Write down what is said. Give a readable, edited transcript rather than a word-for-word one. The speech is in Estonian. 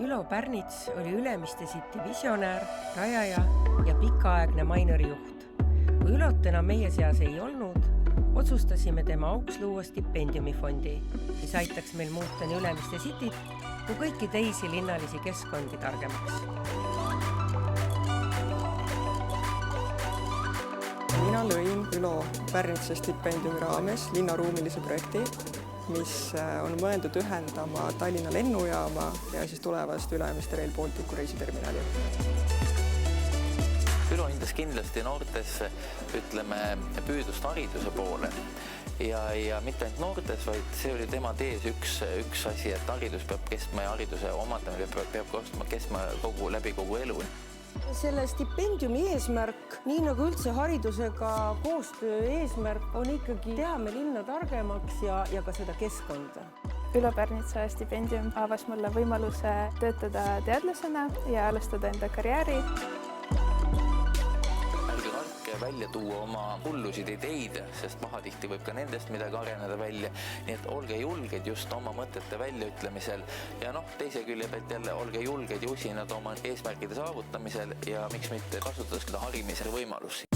Ülo Pärnits oli Ülemiste City visionäär, rajaja ja pikaaegne Mainori juht. Kui Ülot enam meie seas ei olnud, otsustasime tema auks luua stipendiumifondi, mis aitaks meil muuta nii Ülemiste Cityt kui kõiki teisi linnalisi keskkondi targemaks. Mina lõin Ülo Pärnitsa stipendiumi raames linnaruumilise projekti, mis on mõeldud ühendama Tallinna lennujaama ja siis tulevast Ülemiste Rail Balticu reisiterminali. Ülo hindas kindlasti noortes, püüdlust hariduse poole. Ja mitte ainult noortes, vaid see oli tema tees üks asi, et haridus peab kestma ja hariduse omandamine peab kestma läbi kogu elu. Selle stipendiumi eesmärk, nii nagu üldse haridusega koostöö eesmärk, on ikkagi teha me linna targemaks ja ka seda keskkonda. Ülo Pärnitsa stipendium avas mulle võimaluse töötada teadlasena ja alustada enda karjääri. Ärge kartke välja tuua oma hullusid ideid, sest pahatihti võib ka nendest midagi areneda välja. Nii et olge julged just oma mõtete väljaütlemisel ja teise külje pealt jälle olge julged ja usinad oma eesmärkide saavutamisel ja miks mitte kasutada seda harimise võimalusi.